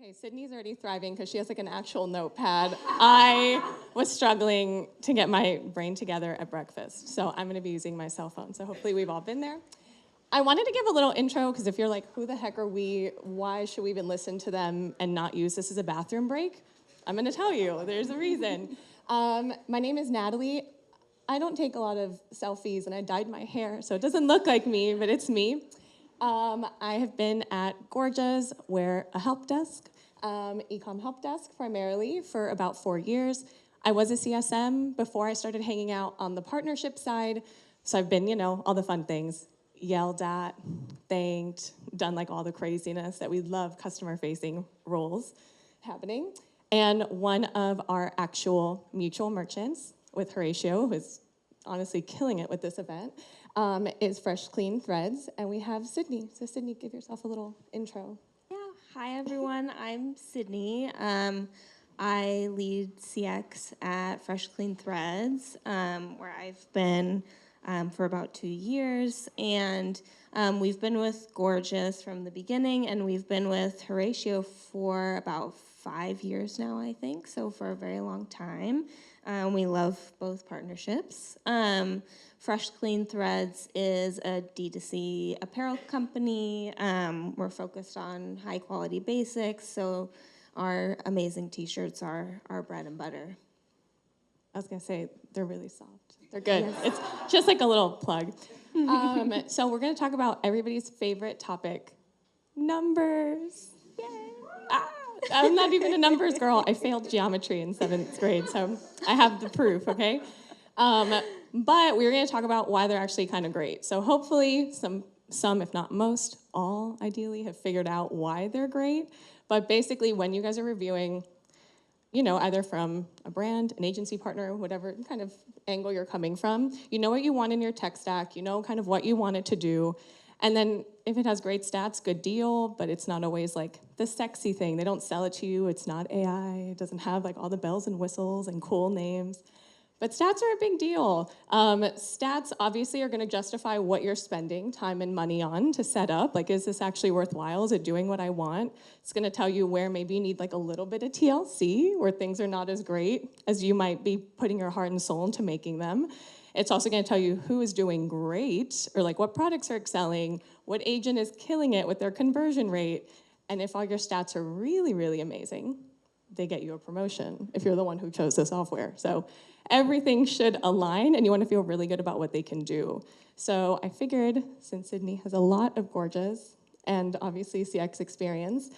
Okay, Sydney's already thriving because she has like an actual notepad. I was struggling to get my brain together at breakfast, so I'm gonna be using my cell phone. So hopefully we've all been there. I wanted to give a little intro because if you're like, who the heck are we? Why should we even listen to them and not use this as a bathroom break? I'm gonna tell you, there's a reason. My name is Natalie. I don't take a lot of selfies and I dyed my hair, so it doesn't look like me, but it's me. I have been at Gorgias, where a help desk, e-com help desk primarily for about 4 years. I was a CSM before I started hanging out on the partnership side. So I've been, all the fun things, yelled at, thanked, done like all the craziness that we love customer-facing roles happening. And one of our actual mutual merchants with Horatio, who's honestly killing it with this event, is Fresh Clean Threads, and we have Sydney. So Sydney, give yourself a little intro. Yeah, hi everyone, I'm Sydney. I lead CX at Fresh Clean Threads, where I've been for about 2 years, and we've been with Gorgias from the beginning, and we've been with Horatio for about 5 years now, I think, so for a very long time. We love both partnerships. Fresh Clean Threads is a D2C apparel company. We're focused on high quality basics, so our amazing t-shirts are our bread and butter. I was gonna say, they're really soft. They're good. Yes. It's just like a little plug. So we're gonna talk about everybody's favorite topic, numbers. Yay! I'm not even a numbers girl. I failed geometry in 7th grade, so I have the proof, okay? But we're going to talk about why they're actually kind of great. So hopefully some, if not most, all ideally have figured out why they're great. But basically, when you guys are reviewing, either from a brand, an agency partner, whatever kind of angle you're coming from, you know what you want in your tech stack, you know kind of what you want it to do. And then if it has great stats, good deal, but it's not always like the sexy thing. They don't sell it to you. It's not AI. It doesn't have like all the bells and whistles and cool names. But stats are a big deal. Stats obviously are going to justify what you're spending time and money on to set up. Like, is this actually worthwhile? Is it doing what I want? It's going to tell you where maybe you need like a little bit of TLC, where things are not as great as you might be putting your heart and soul into making them. It's also going to tell you who is doing great, or like what products are excelling, what agent is killing it with their conversion rate. And if all your stats are really, really amazing, they get you a promotion if you're the one who chose the software. So everything should align, and you want to feel really good about what they can do. So I figured, since Sydney has a lot of Gorgias and obviously CX experience,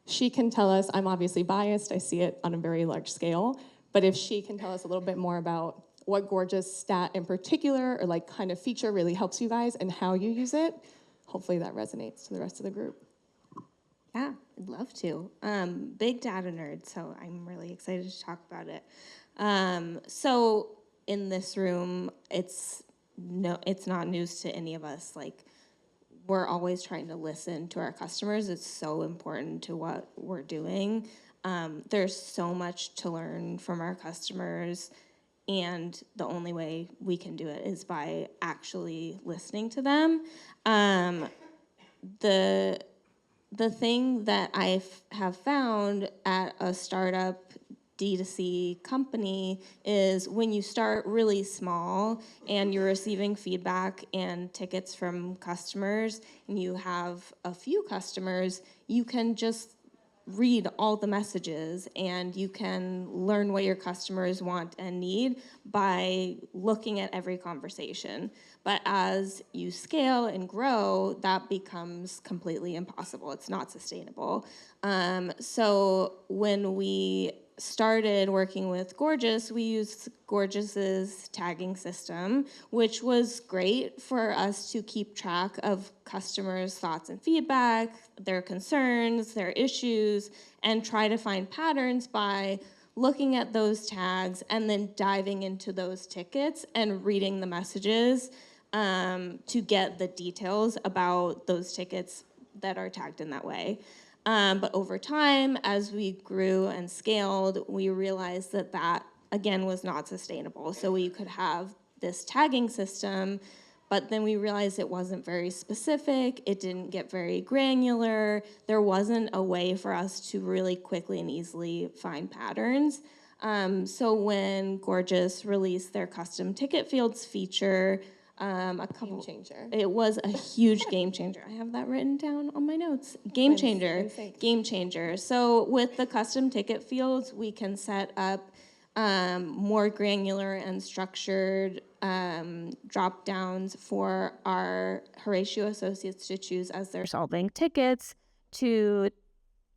she can tell us, I'm obviously biased, I see it on a very large scale, but if she can tell us a little bit more about what Gorgias stat in particular or like kind of feature really helps you guys and how you use it, hopefully that resonates to the rest of the group. Yeah, I'd love to. Big data nerd, so I'm really excited to talk about it. So in this room, it's not news to any of us. Like, we're always trying to listen to our customers. It's so important to what we're doing. There's so much to learn from our customers, and the only way we can do it is by actually listening to them. The thing that I have found at a startup D2C company is when you start really small and you're receiving feedback and tickets from customers and you have a few customers, you can just read all the messages and you can learn what your customers want and need by looking at every conversation. But as you scale and grow, that becomes completely impossible. It's not sustainable. So when we started working with Gorgias, we used Gorgias's tagging system, which was great for us to keep track of customers' thoughts and feedback, their concerns, their issues, and try to find patterns by looking at those tags and then diving into those tickets and reading the messages to get the details about those tickets that are tagged in that way. But over time, as we grew and scaled, we realized that again, was not sustainable. So we could have this tagging system, but then we realized it wasn't very specific. It didn't get very granular. There wasn't a way for us to really quickly and easily find patterns. So when Gorgias released their custom ticket fields feature, Game changer. it was a huge game changer. I have that written down on my notes. Game changer. Game changer. So with the custom ticket fields, we can set up more granular and structured drop downs for our Horatio associates to choose as they're solving tickets, to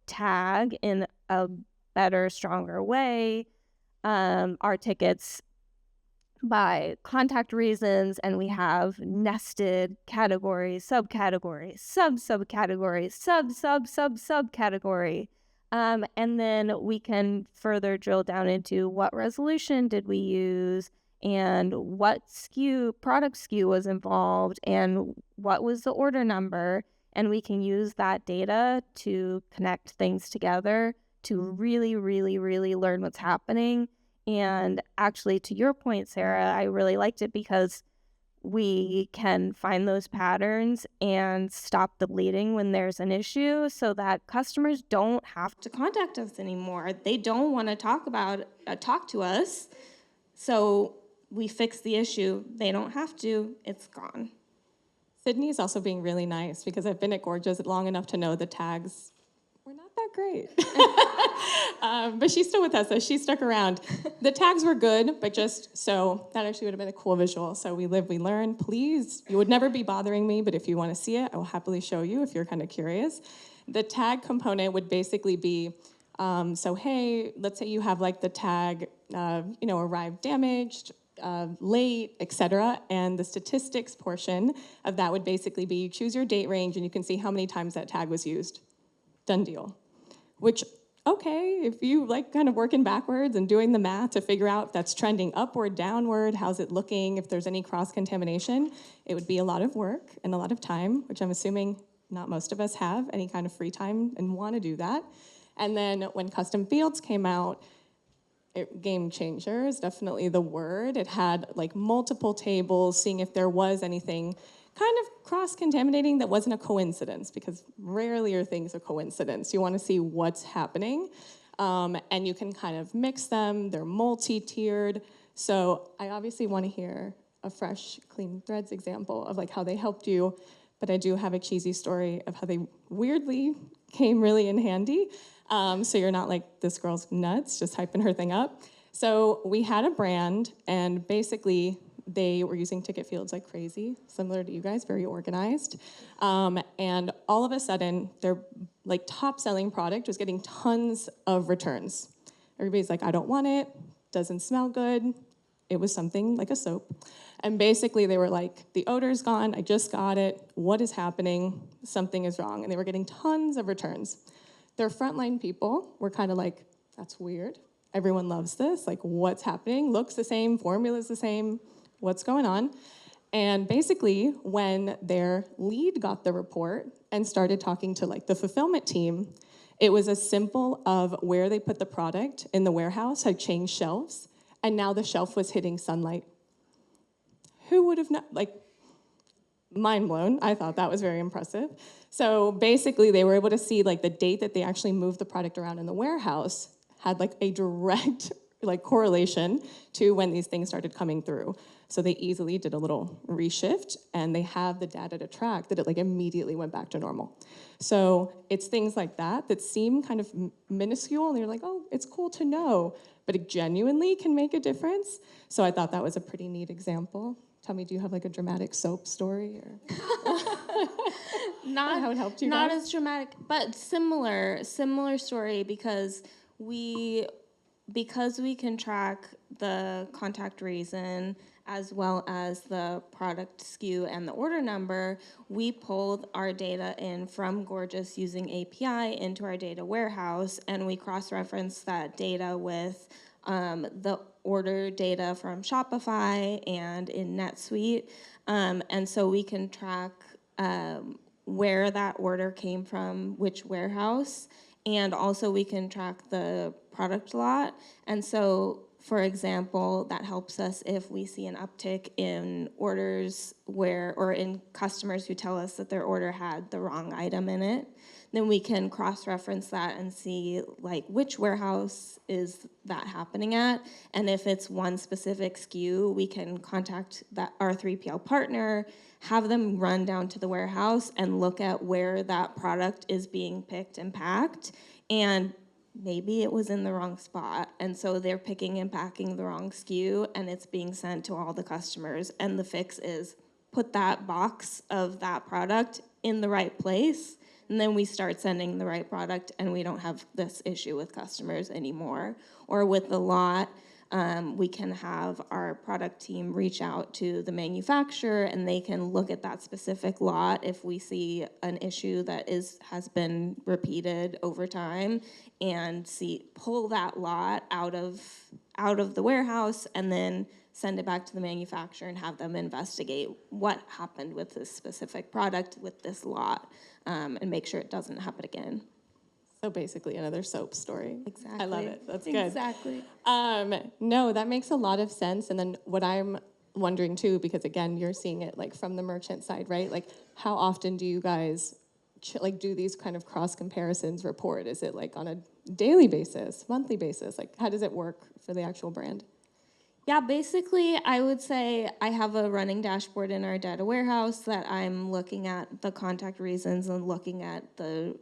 tag in a better, stronger way our tickets by contact reasons, and we have nested categories, subcategories, sub-subcategories, sub-sub-sub-subcategory. And then we can further drill down into what resolution did we use, and what product SKU was involved, and what was the order number. And we can use that data to connect things together to really, really, really learn what's happening. And actually, to your point, Sarah, I really liked it because we can find those patterns and stop the bleeding when there's an issue, so that customers don't have to contact us anymore. They don't want to talk to us. So we fix the issue. They don't have to. It's gone. Sydney is also being really nice because I've been at Gorgias long enough to know the tags were not that great. But she's still with us, so she stuck around. The tags were good, but just so that actually would have been a cool visual. So we live, we learn. Please, you would never be bothering me, but if you want to see it, I will happily show you if you're kind of curious. The tag component would basically be, so hey, let's say you have like the tag, arrived damaged, late, etc. And the statistics portion of that would basically be you choose your date range and you can see how many times that tag was used. Done deal. Which, okay, if you like kind of working backwards and doing the math to figure out if that's trending upward, downward, how's it looking, if there's any cross-contamination, it would be a lot of work and a lot of time, which I'm assuming not most of us have any kind of free time and want to do that. And then when custom fields came out, game changer is definitely the word. It had like multiple tables, seeing if there was anything kind of cross-contaminating that wasn't a coincidence, because rarely are things a coincidence. You want to see what's happening, and you can kind of mix them. They're multi-tiered. So I obviously want to hear a fresh, clean threads example of like how they helped you, but I do have a cheesy story of how they weirdly came really in handy. So you're not like, this girl's nuts, just hyping her thing up. So we had a brand, and basically they were using ticket fields like crazy, similar to you guys, very organized. And all of a sudden, their like top selling product was getting tons of returns. Everybody's like, I don't want it, doesn't smell good. It was something like a soap. And basically they were like, the odor's gone, I just got it, what is happening? Something is wrong. And they were getting tons of returns. Their frontline people were kind of like, that's weird. Everyone loves this. Like, what's happening? Looks the same, formula's the same. What's going on? And basically, when their lead got the report and started talking to like the fulfillment team, it was as simple of where they put the product in the warehouse had changed shelves, and now the shelf was hitting sunlight. Who would have not, like, mind blown. I thought that was very impressive. So basically, they were able to see like the date that they actually moved the product around in the warehouse had like a direct like correlation to when these things started coming through. So they easily did a little reshift, and they have the data to track that it like immediately went back to normal. So it's things like that that seem kind of minuscule, and you're like, oh, it's cool to know, but it genuinely can make a difference. So I thought that was a pretty neat example. Tell me, do you have like a dramatic soap story, or how it helped you not guys? as dramatic, but similar story, because we can track the contact reason as well as the product SKU and the order number. We pulled our data in from Gorgias using API into our data warehouse, and we cross-referenced that data with the order data from Shopify and in NetSuite. And so we can track where that order came from, which warehouse, and also we can track the product lot. And so For example, that helps us if we see an uptick in orders or in customers who tell us that their order had the wrong item in it. Then we can cross-reference that and see like which warehouse is that happening at. And if it's one specific SKU, we can contact our 3PL partner, have them run down to the warehouse and look at where that product is being picked and packed. And maybe it was in the wrong spot, and so they're picking and packing the wrong SKU, and it's being sent to all the customers. And the fix is put that box of that product in the right place, and then we start sending the right product, and we don't have this issue with customers anymore. Or with the lot, we can have our product team reach out to the manufacturer, and they can look at that specific lot if we see an issue that has been repeated over time, and pull that lot out of the warehouse, and then send it back to the manufacturer and have them investigate what happened with this specific product with this lot, and make sure it doesn't happen again. So basically another soap story. Exactly. I love it. That's good. Exactly. No, that makes a lot of sense. And then what I'm wondering too, because again, you're seeing it like from the merchant side, right? Like how often do you guys do these kind of cross comparisons report? Is it like on a daily basis, monthly basis? Like how does it work for the actual brand? Yeah, basically, I would say I have a running dashboard in our data warehouse that I'm looking at the contact reasons and looking at the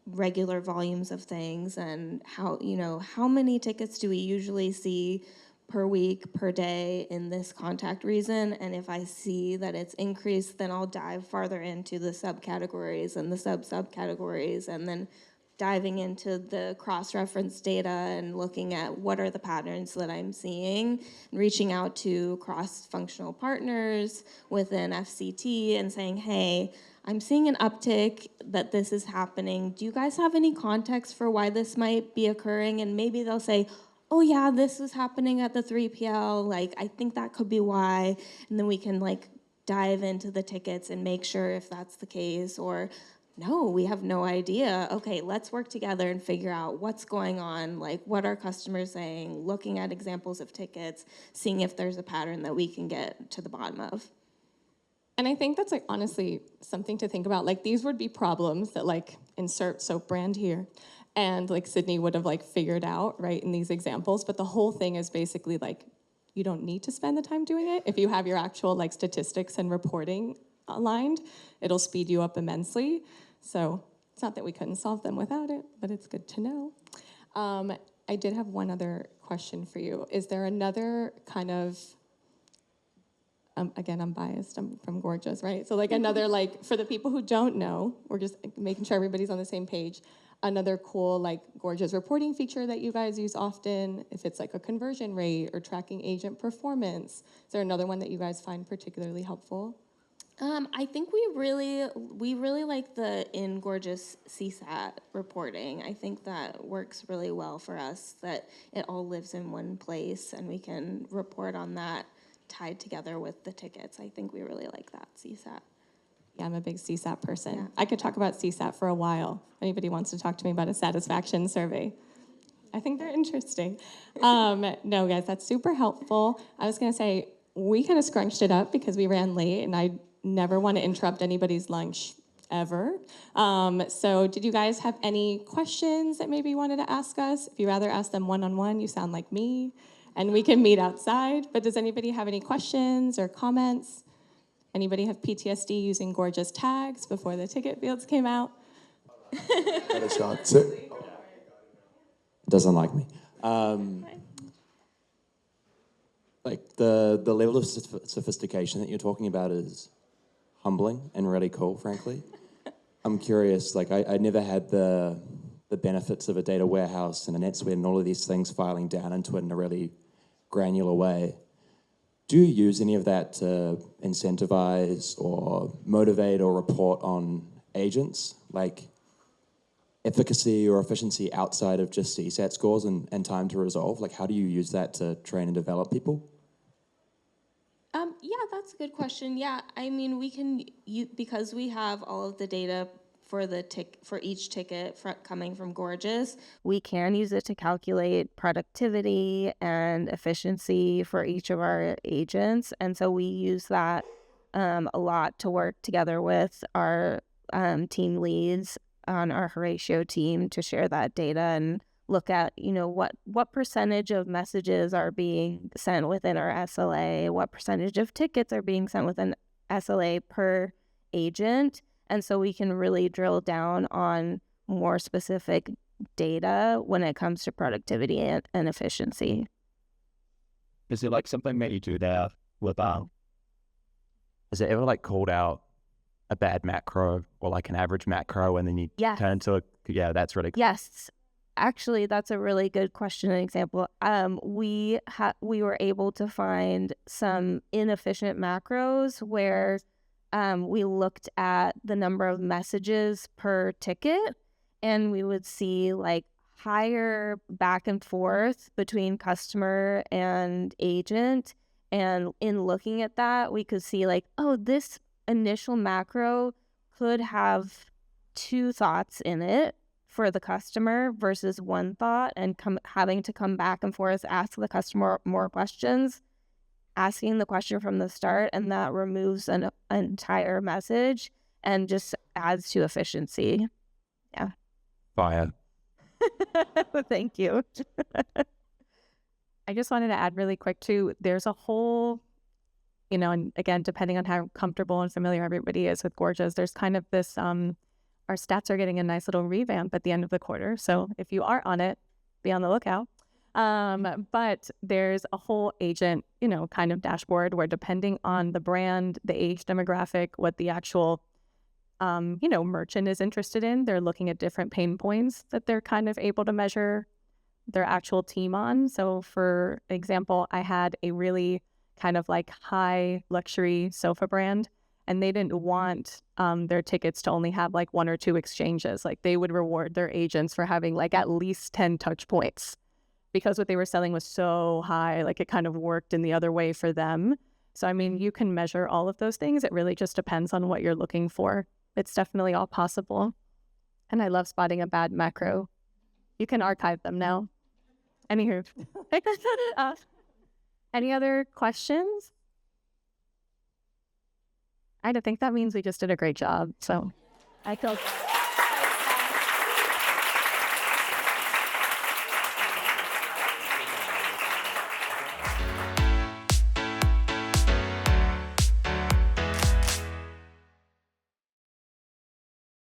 regular volumes of things, and how many tickets do we usually see per week, per day in this contact reason. And if I see that it's increased, then I'll dive farther into the subcategories and the subcategories, and then diving into the cross-reference data and looking at what are the patterns that I'm seeing, and reaching out to cross-functional partners within FCT and saying, hey, I'm seeing an uptick that this is happening. Do you guys have any context for why this might be occurring? And maybe they'll say, oh yeah, this was happening at the 3PL. Like, I think that could be why. And then we can dive into the tickets and make sure if that's the case, or no, we have no idea. Okay, let's work together and figure out what's going on, what are customers saying, looking at examples of tickets, seeing if there's a pattern that we can get to the bottom of. And I think that's honestly something to think about. These would be problems that insert soap brand here, and Sydney would have figured out, right, in these examples. But the whole thing is basically you don't need to spend the time doing it. If you have your actual statistics and reporting aligned, it'll speed you up immensely. So it's not that we couldn't solve them without it, but it's good to know. I did have one other question for you. Is there another kind of, again, I'm biased, I'm from Gorgias, right? So another, for the people who don't know, we're just making sure everybody's on the same page, another cool Gorgias reporting feature that you guys use often, if it's a conversion rate or tracking agent performance. Is there another one that you guys find particularly helpful? I think we really like the in Gorgias CSAT reporting. I think that works really well for us, that it all lives in one place and we can report on that tied together with the tickets. I think we really like that CSAT. Yeah, I'm a big CSAT person. Yeah. I could talk about CSAT for a while. If anybody wants to talk to me about a satisfaction survey, I think they're interesting. No, guys, that's super helpful. I was going to say, we kind of scrunched it up because we ran late, and I never want to interrupt anybody's lunch ever. So did you guys have any questions that maybe you wanted to ask us? If you rather ask them one-on-one, you sound like me, and we can meet outside. But does anybody have any questions or comments? Anybody have PTSD using Gorgias tags before the ticket fields came out? Got a shot. Doesn't like me. The level of sophistication that you're talking about is humbling and really cool, frankly. I'm curious, I never had the benefits of a data warehouse and a NetSuite and all of these things filing down into it in a really granular way. Do you use any of that to incentivize or motivate or report on agents, efficacy or efficiency outside of just CSAT scores and time to resolve? How do you use that to train and develop people? Yeah, that's a good question. Yeah, I mean, we can, because we have all of the data for for each ticket coming from Gorgias. We can use it to calculate productivity and efficiency for each of our agents, and so we use that a lot to work together with our team leads on our Horatio team to share that data and look at, what percentage of messages are being sent within our SLA, what percentage of tickets are being sent within SLA per agent. And so we can really drill down on more specific data when it comes to productivity and efficiency. Is it like something that you do there with Has it ever like called out a bad macro or like an average macro and then you turn to that's really cool. Yes. Actually, that's a really good question and example. We were able to find some inefficient macros where we looked at the number of messages per ticket, and we would see like higher back and forth between customer and agent. And in looking at that, we could see like, oh, this initial macro could have 2 thoughts in it for the customer versus 1 thought, and having to come back and forth, ask the customer more questions, asking the question from the start, and that removes an entire message and just adds to efficiency. Yeah. Fire. Thank you. I just wanted to add really quick too, there's a whole, and again, depending on how comfortable and familiar everybody is with Gorgias, there's kind of this, our stats are getting a nice little revamp at the end of the quarter. So if you are on it, be on the lookout. But there's a whole agent, kind of dashboard where depending on the brand, the age demographic, what the actual, merchant is interested in, they're looking at different pain points that they're kind of able to measure their actual team on. So for example, I had a really kind of like high luxury sofa brand, and they didn't want their tickets to only have like 1 or 2 exchanges. Like they would reward their agents for having like at least 10 touch points, because what they were selling was so high, like it kind of worked in the other way for them. So, I mean, you can measure all of those things. It really just depends on what you're looking for. It's definitely all possible. And I love spotting a bad macro. You can archive them now. Anywho, any other questions? I think that means we just did a great job. So I feel